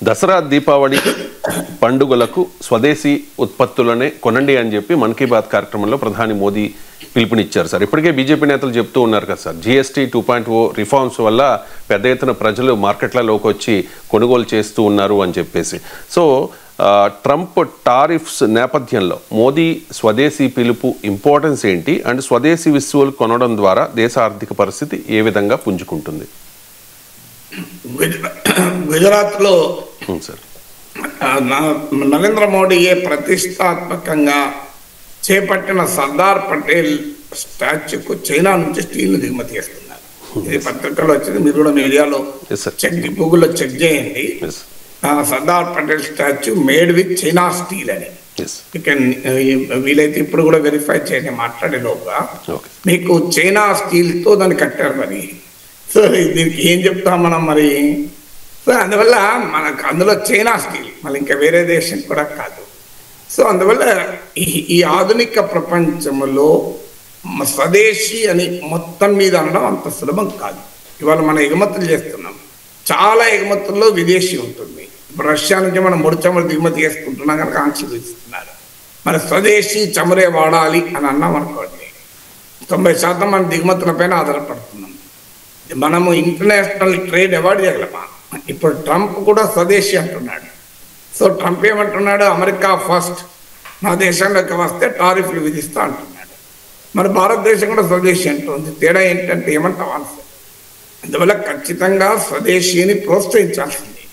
దసరా దీపావళి పండుగలకు స్వదేశీ ఉత్పత్తులనే కొనండి అని చెప్పి మన్ కీ బాత్ కార్యక్రమంలో ప్రధాని మోదీ పిలుపునిచ్చారు సార్. ఇప్పటికే బీజేపీ నేతలు చెప్తూ ఉన్నారు కదా సార్, జీఎస్టీ 2.0 రిఫార్మ్స్ వల్ల పెద్ద ఎత్తున ప్రజలు మార్కెట్లలోకి వచ్చి కొనుగోలు చేస్తూ ఉన్నారు అని చెప్పేసి. సో ట్రంప్ టారిఫ్స్ నేపథ్యంలో మోదీ స్వదేశీ పిలుపు ఇంపార్టెన్స్ ఏంటి అండ్ స్వదేశీ వస్తువులు కొనడం ద్వారా దేశ ఆర్థిక పరిస్థితి ఏ విధంగా పుంజుకుంటుంది? గుజరాత్లో సార్ నరేంద్ర మోడీయే ప్రతిష్టాత్మకంగా చేపట్టిన సర్దార్ పటేల్ స్టాచ్యూకు చైనా నుంచి స్టీల్ దిగుమతి చేస్తున్నారు. ఇది పత్రికలో వచ్చింది, మీరు కూడా మీడియాలో గూగుల్లో చెక్ చేయండి. Sardar Patel statue made with China steel అని వీలైతే ఇప్పుడు కూడా వెరిఫై చేయండి మాట్లాడేలోగా. మీకు చైనా స్టీల్తో దాన్ని కట్టారు. మరి సో దీనికి ఏం చెప్తాం మనం మరి? సో అందువల్ల మనకు అందులో చైనా స్టీల్, మళ్ళీ ఇంకా వేరే దేశం కూడా కాదు. సో అందువల్ల ఈ ఆధునిక ప్రపంచంలో స్వదేశీ అని మొత్తం మీద అనడం అంత సులభం కాదు. ఇవాళ మనం ఎగుమతులు చేస్తున్నాం, చాలా ఎగుమతుల్లో విదేశీ ఉంటుంది. ఇప్పుడు రష్యా నుంచి మనం ముడి చమురు దిగుమతి చేసుకుంటున్నాం కనుక ఆంక్షలు ఇస్తున్నారు. మరి స్వదేశీ చమురే వాడాలి అని అన్నాం అనుకోండి, 90% మన దిగుమతులపైన ఆధారపడుతున్నాం. మనము ఇంటర్నేషనల్ ట్రేడ్ అవాయిడ్ చేయగలమా? ఇప్పుడు ట్రంప్ కూడా స్వదేశీ అంటున్నాడు. సో ట్రంప్ ఏమంటున్నాడు? అమెరికా ఫస్ట్, నా దేశంలోకి వస్తే టారిఫ్లు విధిస్తా అంటున్నాడు. మరి భారతదేశం కూడా స్వదేశీ అంటుంది. తేడా ఏంటంటే ఏమంటాం ఆన్సర్. అందువల్ల ఖచ్చితంగా స్వదేశీని ప్రోత్సహించాల్సింది,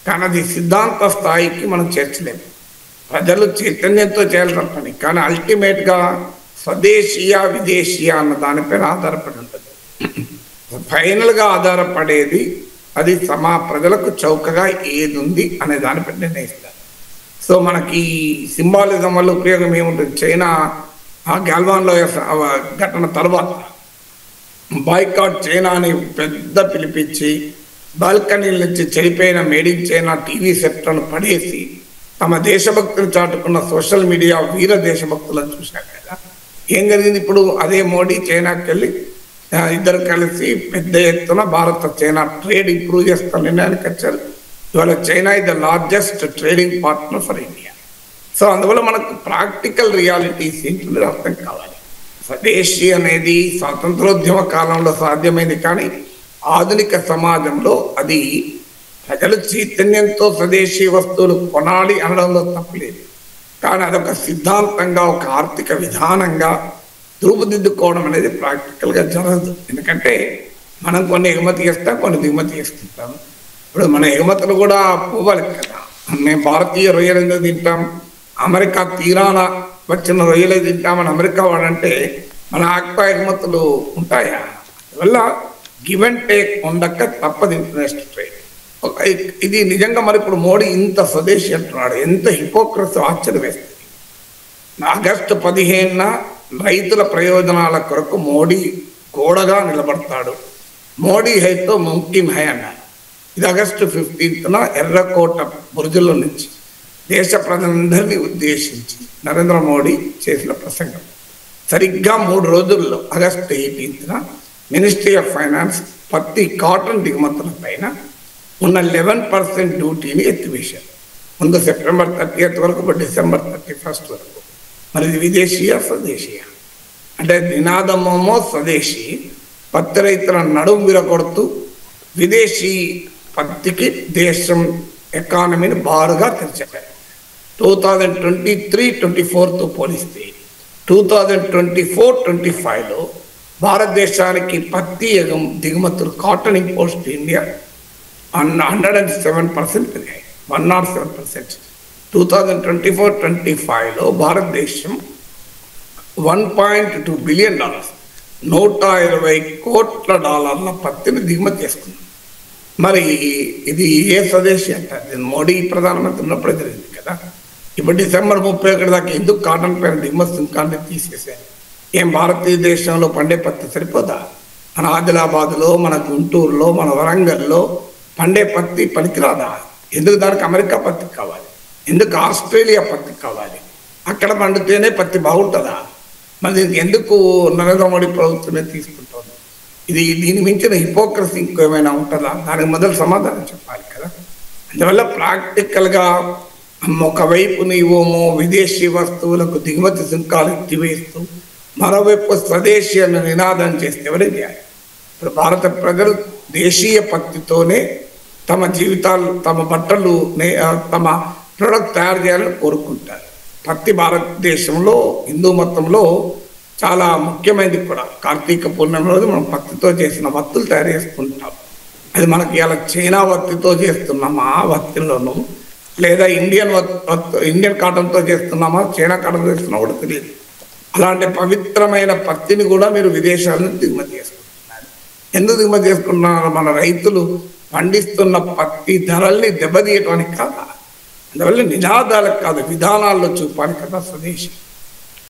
కానీ అది సిద్ధాంత స్థాయికి మనం చేర్చలేము. ప్రజలు చైతన్యంతో చేయాల్సిన పని, కానీ అల్టిమేట్గా స్వదేశీయా విదేశీయా అన్న దానిపైన ఆధారపడి ఉంటుంది. ఫైనల్గా ఆధారపడేది అది ప్రజలకు చౌకగా ఏది ఉంది అనే దానిపై నిర్ణయిస్తారు. సో మనకి సింబాలిజం వల్ల ఉపయోగం ఏముంటుంది? చైనా గాల్వాన్లో ఘటన తర్వాత బాయ్కాట్ చైనా అని పెద్ద పిలిపించి బాల్కనీల నుంచి చెడిపోయిన మేడ్ ఇన్ చైనా టీవీ సెట్లను పడేసి తమ దేశభక్తులు చాటుకున్న సోషల్ మీడియా వీర దేశభక్తులను చూశాక కదా ఏం జరిగింది? ఇప్పుడు అదే మోడీ చైనాకి వెళ్ళి ఇద్దరు కలిసి పెద్ద ఎత్తున భారత చైనా ట్రేడ్ ఇంప్రూవ్ చేస్తున్న నిర్ణయానికి వచ్చారు. ఇవాళ China is the largest trading partner for India. So అందువల్ల మనకు ప్రాక్టికల్ రియాలిటీస్ ఏంటి అర్థం కావాలి. స్వదేశీ అనేది స్వాతంత్రోద్యమ కాలంలో సాధ్యమైంది, కానీ ఆధునిక సమాజంలో అది ప్రజలు చైతన్యంతో స్వదేశీ వస్తువులు కొనాలి అనడంలో తప్పలేదు. కానీ అదొక సిద్ధాంతంగా, ఒక ఆర్థిక విధానంగా రూపుదిద్దుకోవడం అనేది ప్రాక్టికల్గా జరగదు. ఎందుకంటే మనం కొన్ని ఎగుమతి చేస్తాం, కొన్ని దిగుమతి చేసుకుంటాం. ఇప్పుడు మన ఎగుమతులు కూడా పోవాలి కదా. మేము భారతీయ రొయ్యలు ఎందుకు తింటాం? అమెరికా తీరాన వచ్చిన రొయ్యలే తింటామని అమెరికా వాడంటే మన ఆక్వా ఎగుమతులు ఉంటాయా? అందువల్ల గివ్ అండ్ టేక్ ఉండక తప్పదు ఇంటర్నేషనల్ ట్రేడ్. ఇది నిజంగా మరి ఇప్పుడు మోడీ ఇంత స్వదేశీ అంటున్నాడు, ఎంత హిపోక్రసీ ఆశ్చర్యం వేస్తుంది. ఆగస్టు 15న రైతుల ప్రయోజనాల కొరకు మోడీ గోడగా నిలబడతాడు. మోడీ హైతో ముమ్కిన్ హై అన్నాడు. ఇది ఆగస్టు 15న ఎర్రకోట బురుజుల నుంచి దేశ ప్రజలందరినీ ఉద్దేశించి నరేంద్ర మోడీ చేసిన ప్రసంగం. సరిగ్గా 3 రోజుల్లో ఆగస్టు 18న మినిస్ట్రీ ఆఫ్ ఫైనాన్స్ పత్తి, కాటన్ దిగుమతుల పైన ఉన్న 11% డ్యూటీని ఎత్తివేశారు. ముందు సెప్టెంబర్ 30th వరకు, ఇప్పుడు డిసెంబర్ 31st వరకు. మరి ఇది విదేశీయా స్వదేశీయా? అంటే నినాదమేమో స్వదేశీ, పత్తి రైతుల నడుము విరగొడుతూ విదేశీ పత్తికి దేశం ఎకానమీని బారుగా తెరిచారు. 2023-24తో పోలిస్తే 2024-25లో భారతదేశానికి పత్తి దిగుమతులు, కాటన్ ఇంపోర్ట్స్ టు ఇండియా 107% పెరిగాయి, 107%. 2024-25లో భారతదేశం $1.2 బిలియన్, $120 కోట్ల పత్తిని దిగుమతి చేసుకుంది. మరి ఇది ఏ స్వదేశీ అంటారు? మోడీ ప్రధానమంత్రి ఉన్నప్పుడే జరిగింది కదా. ఇప్పుడు డిసెంబర్ 31 దాకా ఎందుకు కాటన్ పైన దిగుమతి సుంకాన్ని తీసేసారు? ఏం భారతీయ దేశంలో పండే పత్తి సరిపోదా? మన ఆదిలాబాద్లో, మన గుంటూరులో, మన వరంగల్లో పండే పత్తి పనికిరాదా? ఎందుకు దానికి అమెరికా పత్తి కావాలి? ఎందుకు ఆస్ట్రేలియా పత్తి కావాలి? అక్కడ పండితేనే పత్తి బాగుంటుందా? మరి దీనికి ఎందుకు నరేంద్ర మోడీ ప్రభుత్వమే తీసుకుంటుంది? దీని మించిన హిపోక్రసీ ఇంకేమైనా ఉంటుందా? దానికి మొదలు సమాధానం చెప్పాలి కదా. అందువల్ల ప్రాక్టికల్గా ఒకవైపు నీవేమో విదేశీ వస్తువులకు దిగుమతి సుంకాలు ఎత్తివేస్తూ మరోవైపు స్వదేశీ అన్న నినాదం చేస్తే ఎవరే చేయాలి? ఇప్పుడు భారత ప్రజలు దేశీయ పత్తితోనే తమ జీవితాలు, తమ బట్టలు, తమ ప్రొడక్ట్ తయారు చేయాలని కోరుకుంటారు. పత్తి భారతదేశంలో హిందూ మతంలో చాలా ముఖ్యమైనది కూడా. కార్తీక పూర్ణిమ రోజు మనం పత్తితో చేసిన వత్తులు తయారు చేసుకుంటాం. అది మనకి ఇలా చైనా వత్తితో చేస్తున్నామా వత్తిలోనూ, లేదా ఇండియన్ కాటన్తో చేస్తున్నామా చైనా కాటన్ చేస్తున్నా కూడా తెలియదు. అలాంటి పవిత్రమైన పత్తిని కూడా మీరు విదేశాల నుంచి దిగుమతి చేసుకుంటున్నారు. ఎందుకు దిగుమతి చేసుకుంటున్నారు? మన రైతులు పండిస్తున్న పత్తి ధరల్ని దెబ్బతీయటానికి కాదా? అందువల్ల నినాదాలకు కాదు, విధానాల్లో చూపాలి కదా స్వదేశీ.